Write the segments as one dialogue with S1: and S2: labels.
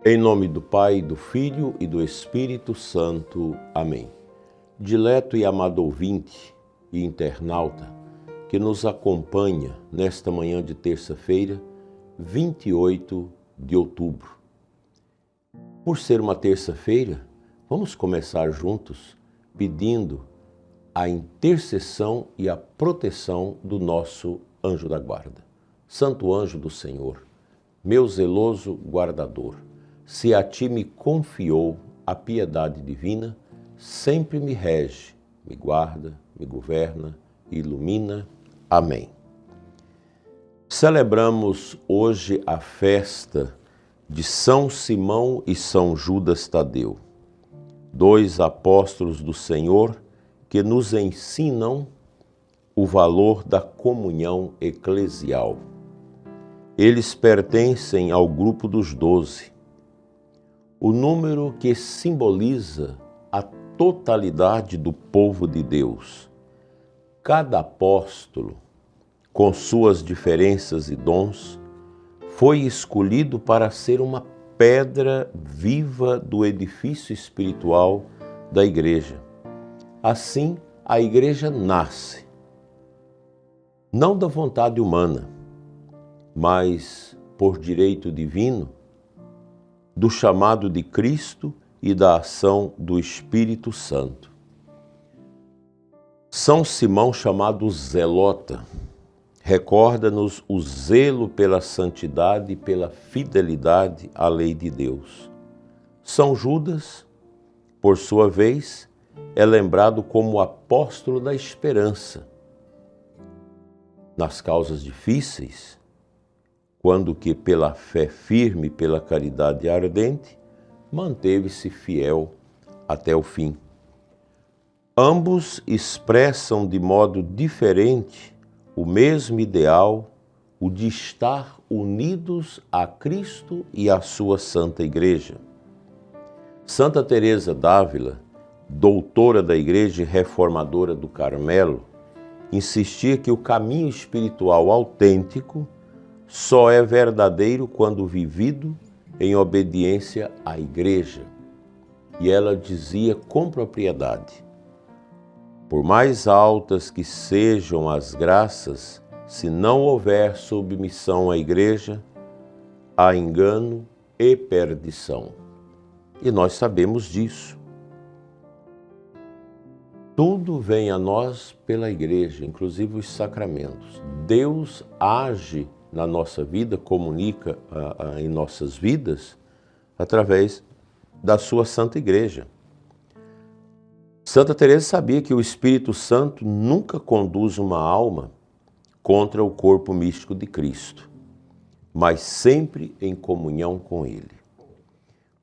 S1: Em nome do Pai, do Filho e do Espírito Santo. Amém. Dileto e amado ouvinte e internauta que nos acompanha nesta manhã de terça-feira, 28 de outubro. Por ser uma terça-feira, vamos começar juntos pedindo a intercessão e a proteção do nosso anjo da guarda. Santo anjo do Senhor, meu zeloso guardador, se a ti me confiou a piedade divina, sempre me rege, me guarda, me governa, ilumina. Amém. Celebramos hoje a festa de São Simão e São Judas Tadeu, dois apóstolos do Senhor que nos ensinam o valor da comunhão eclesial. Eles pertencem ao grupo dos 12, o número que simboliza a totalidade do povo de Deus. Cada apóstolo, com suas diferenças e dons, foi escolhido para ser uma pedra viva do edifício espiritual da Igreja. Assim, a Igreja nasce, não da vontade humana, mas por direito divino, do chamado de Cristo e da ação do Espírito Santo. São Simão, chamado Zelota, recorda-nos o zelo pela santidade e pela fidelidade à lei de Deus. São Judas, por sua vez, é lembrado como o apóstolo da esperança. Nas causas difíceis, quando que pela fé firme, pela caridade ardente, manteve-se fiel até o fim. Ambos expressam de modo diferente o mesmo ideal, o de estar unidos a Cristo e à sua Santa Igreja. Santa Teresa d'Ávila, doutora da Igreja e reformadora do Carmelo, insistia que o caminho espiritual autêntico só é verdadeiro quando vivido em obediência à Igreja. E ela dizia com propriedade: por mais altas que sejam as graças, se não houver submissão à Igreja, há engano e perdição. E nós sabemos disso. Tudo vem a nós pela Igreja, inclusive os sacramentos. Deus age na nossa vida, comunica em nossas vidas através da sua Santa Igreja. Santa Teresa sabia que o Espírito Santo nunca conduz uma alma contra o corpo místico de Cristo, mas sempre em comunhão com Ele.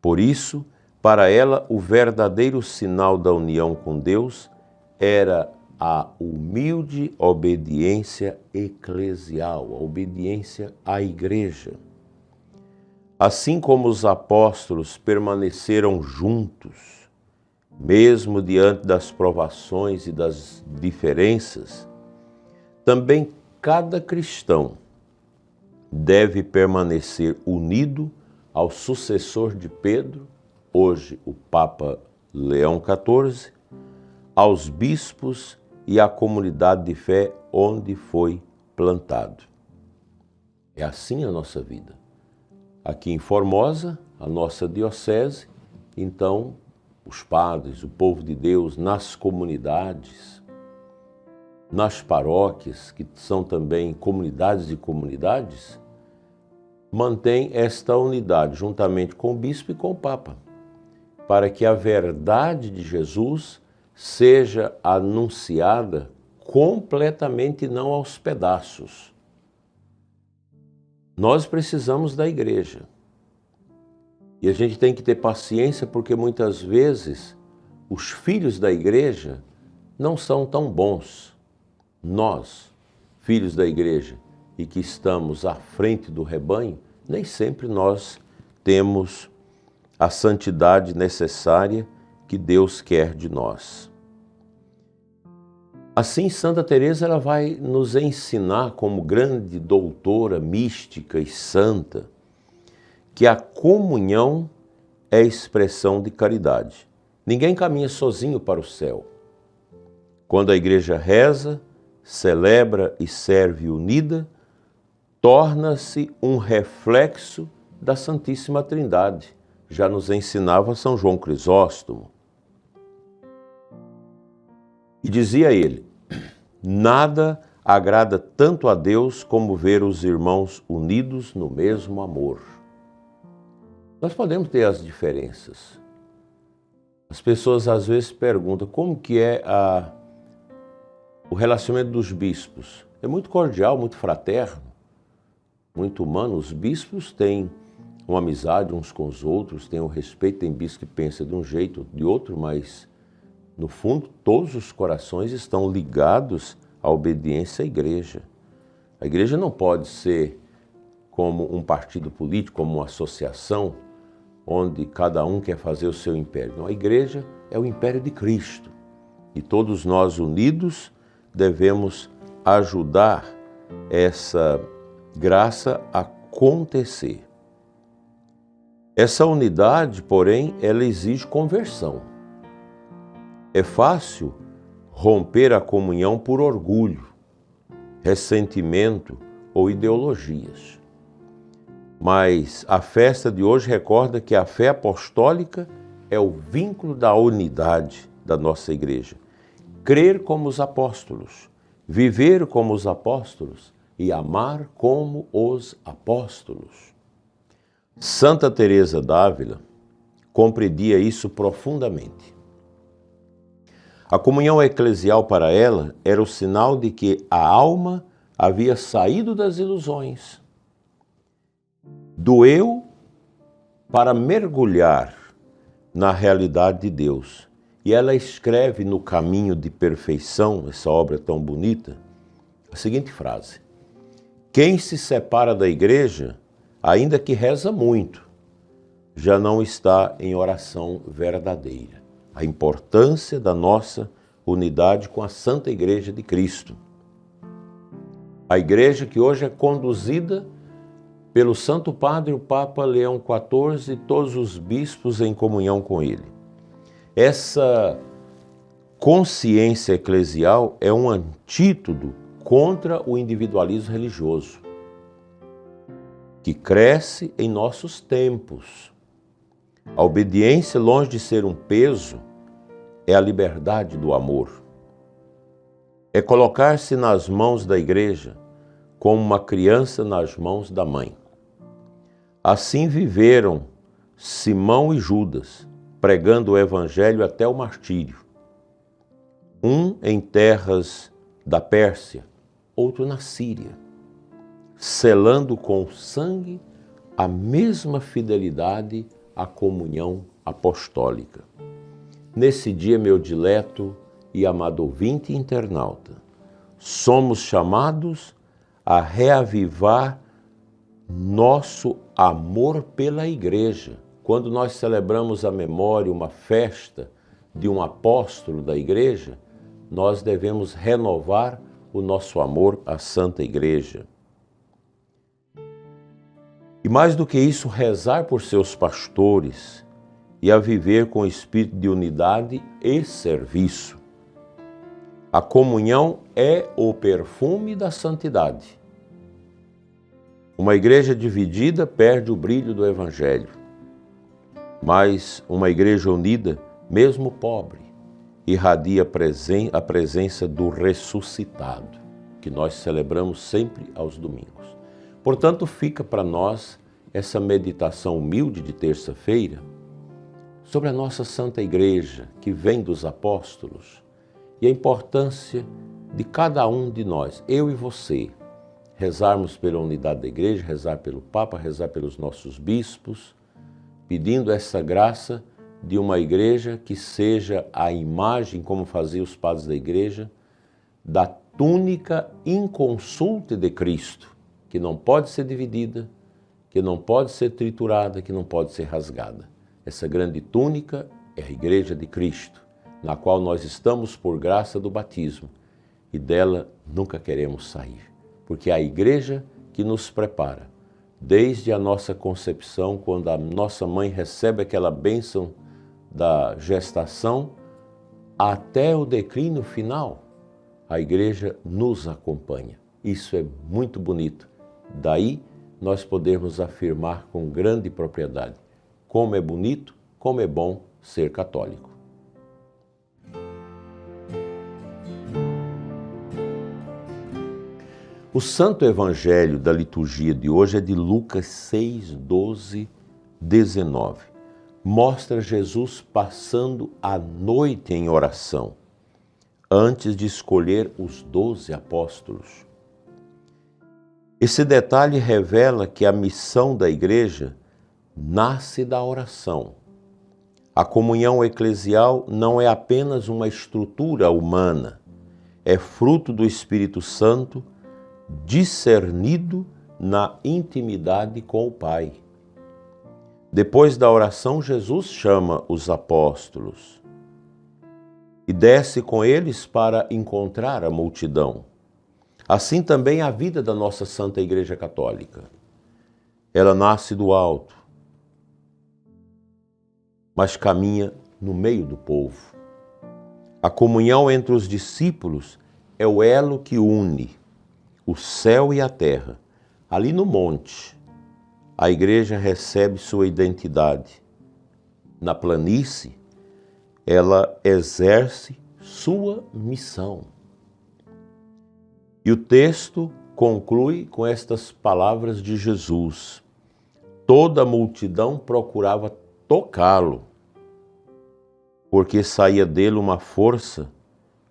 S1: Por isso, para ela, o verdadeiro sinal da união com Deus era a humilde obediência eclesial, a obediência à Igreja. Assim como os apóstolos permaneceram juntos, mesmo diante das provações e das diferenças, também cada cristão deve permanecer unido ao sucessor de Pedro, hoje o Papa Leão XIV, aos bispos e à comunidade de fé onde foi plantado. É assim a nossa vida. Aqui em Formosa, a nossa diocese, então, os padres, o povo de Deus, nas comunidades, nas paróquias, que são também comunidades e comunidades, mantém esta unidade juntamente com o bispo e com o Papa, para que a verdade de Jesus seja anunciada completamente, não aos pedaços. Nós precisamos da Igreja. E a gente tem que ter paciência porque muitas vezes os filhos da Igreja não são tão bons. Nós, filhos da Igreja e que estamos à frente do rebanho, nem sempre nós temos a santidade necessária que Deus quer de nós. Assim, Santa Teresa ela vai nos ensinar, como grande doutora mística e santa, que a comunhão é expressão de caridade. Ninguém caminha sozinho para o céu. Quando a igreja reza, celebra e serve unida, torna-se um reflexo da Santíssima Trindade. Já nos ensinava São João Crisóstomo. E dizia ele: nada agrada tanto a Deus como ver os irmãos unidos no mesmo amor. Nós podemos ter as diferenças. As pessoas às vezes perguntam como que é o relacionamento dos bispos. É muito cordial, muito fraterno, muito humano. Os bispos têm uma amizade uns com os outros, têm um respeito. Tem bispo que pensa de um jeito, de outro, mas no fundo todos os corações estão ligados à obediência à igreja. A igreja não pode ser como um partido político, como uma associação, onde cada um quer fazer o seu império. Não, a igreja é o império de Cristo. E todos nós unidos devemos ajudar essa graça a acontecer. Essa unidade, porém, ela exige conversão. É fácil romper a comunhão por orgulho, ressentimento ou ideologias. Mas a festa de hoje recorda que a fé apostólica é o vínculo da unidade da nossa igreja. Crer como os apóstolos, viver como os apóstolos e amar como os apóstolos. Santa Teresa d'Ávila compreendia isso profundamente. A comunhão eclesial para ela era o sinal de que a alma havia saído das ilusões, do eu, para mergulhar na realidade de Deus. E ela escreve no Caminho de Perfeição, essa obra tão bonita, a seguinte frase: quem se separa da igreja, ainda que reza muito, já não está em oração verdadeira. A importância da nossa unidade com a Santa Igreja de Cristo. A igreja que hoje é conduzida pelo Santo Padre, o Papa Leão XIV, e todos os bispos em comunhão com ele. Essa consciência eclesial é um antídoto contra o individualismo religioso, que cresce em nossos tempos. A obediência, longe de ser um peso, é a liberdade do amor. É colocar-se nas mãos da igreja como uma criança nas mãos da mãe. Assim viveram Simão e Judas, pregando o evangelho até o martírio. Um em terras da Pérsia, outro na Síria, selando com sangue a mesma fidelidade à comunhão apostólica. Nesse dia, meu dileto e amado ouvinte e internauta, somos chamados a reavivar nosso amor pela igreja. Quando nós celebramos a memória, uma festa de um apóstolo da igreja, nós devemos renovar o nosso amor à Santa Igreja. E mais do que isso, rezar por seus pastores e a viver com espírito de unidade e serviço. A comunhão é o perfume da santidade. Uma igreja dividida perde o brilho do Evangelho, mas uma igreja unida, mesmo pobre, irradia a presença do ressuscitado, que nós celebramos sempre aos domingos. Portanto, fica para nós essa meditação humilde de terça-feira sobre a nossa Santa Igreja, que vem dos apóstolos, e a importância de cada um de nós, eu e você, rezarmos pela unidade da igreja, rezar pelo Papa, rezar pelos nossos bispos, pedindo essa graça de uma igreja que seja a imagem, como faziam os padres da igreja, da túnica inconsulta de Cristo, que não pode ser dividida, que não pode ser triturada, que não pode ser rasgada. Essa grande túnica é a Igreja de Cristo, na qual nós estamos por graça do batismo, e dela nunca queremos sair, porque é a igreja que nos prepara desde a nossa concepção, quando a nossa mãe recebe aquela bênção da gestação, até o declínio final, a igreja nos acompanha. Isso é muito bonito. Daí nós podemos afirmar com grande propriedade como é bonito, como é bom ser católico. O Santo Evangelho da liturgia de hoje é de Lucas 6, 12, 19. Mostra Jesus passando a noite em oração, antes de escolher os 12 apóstolos. Esse detalhe revela que a missão da igreja nasce da oração. A comunhão eclesial não é apenas uma estrutura humana, é fruto do Espírito Santo, discernido na intimidade com o Pai. Depois da oração, Jesus chama os apóstolos e desce com eles para encontrar a multidão. Assim também a vida da nossa Santa Igreja Católica. Ela nasce do alto, mas caminha no meio do povo. A comunhão entre os discípulos é o elo que une o céu e a terra. Ali no monte, a igreja recebe sua identidade. Na planície, ela exerce sua missão. E o texto conclui com estas palavras de Jesus. Toda a multidão procurava tocá-lo, porque saía dele uma força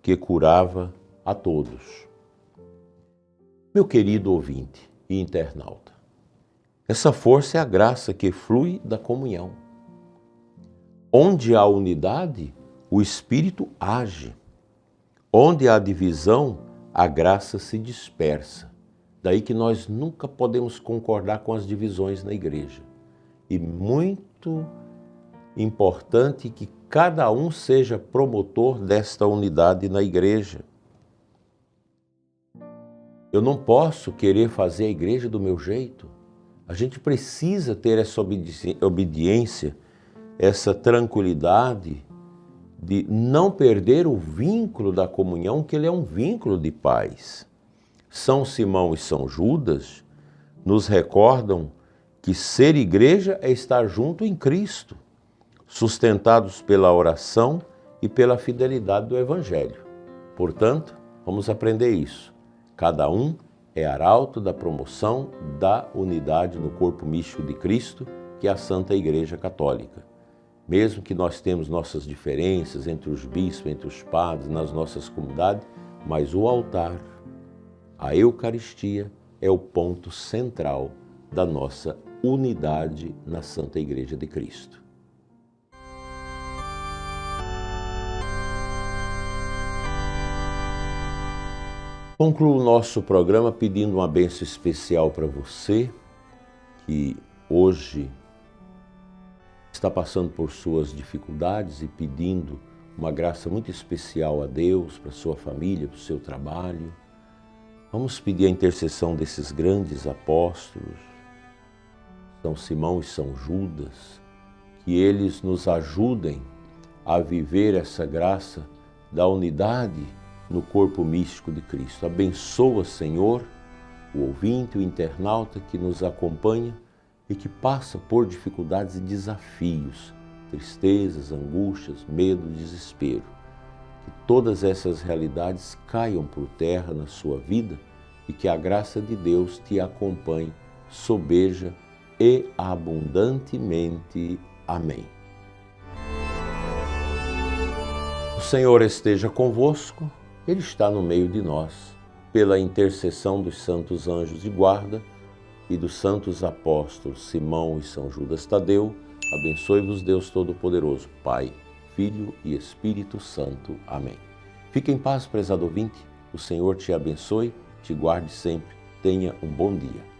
S1: que curava a todos. Meu querido ouvinte e internauta, essa força é a graça que flui da comunhão. Onde há unidade, o Espírito age. Onde há divisão, a graça se dispersa. Daí que nós nunca podemos concordar com as divisões na igreja. E muito importante que cada um seja promotor desta unidade na igreja. Eu não posso querer fazer a igreja do meu jeito. A gente precisa ter essa obediência, essa tranquilidade de não perder o vínculo da comunhão, que ele é um vínculo de paz. São Simão e São Judas nos recordam que ser igreja é estar junto em Cristo, sustentados pela oração e pela fidelidade do Evangelho. Portanto, vamos aprender isso. Cada um é arauto da promoção da unidade no corpo místico de Cristo, que é a Santa Igreja Católica. Mesmo que nós temos nossas diferenças entre os bispos, entre os padres, nas nossas comunidades, mas o altar, a Eucaristia, é o ponto central da nossa unidade na Santa Igreja de Cristo. Concluo o nosso programa pedindo uma bênção especial para você, que hoje está passando por suas dificuldades e pedindo uma graça muito especial a Deus, para a sua família, para o seu trabalho. Vamos pedir a intercessão desses grandes apóstolos, São Simão e São Judas, que eles nos ajudem a viver essa graça da unidade no corpo místico de Cristo. Abençoa, Senhor, o ouvinte, o internauta que nos acompanha e que passa por dificuldades e desafios, tristezas, angústias, medo, desespero. Que todas essas realidades caiam por terra na sua vida e que a graça de Deus te acompanhe, sobeja e abundantemente. Amém. O Senhor esteja convosco, Ele está no meio de nós. Pela intercessão dos santos anjos de guarda e dos santos apóstolos Simão e São Judas Tadeu, abençoe-vos Deus Todo-Poderoso, Pai, Filho e Espírito Santo. Amém. Fique em paz, prezado ouvinte. O Senhor te abençoe, te guarde sempre. Tenha um bom dia.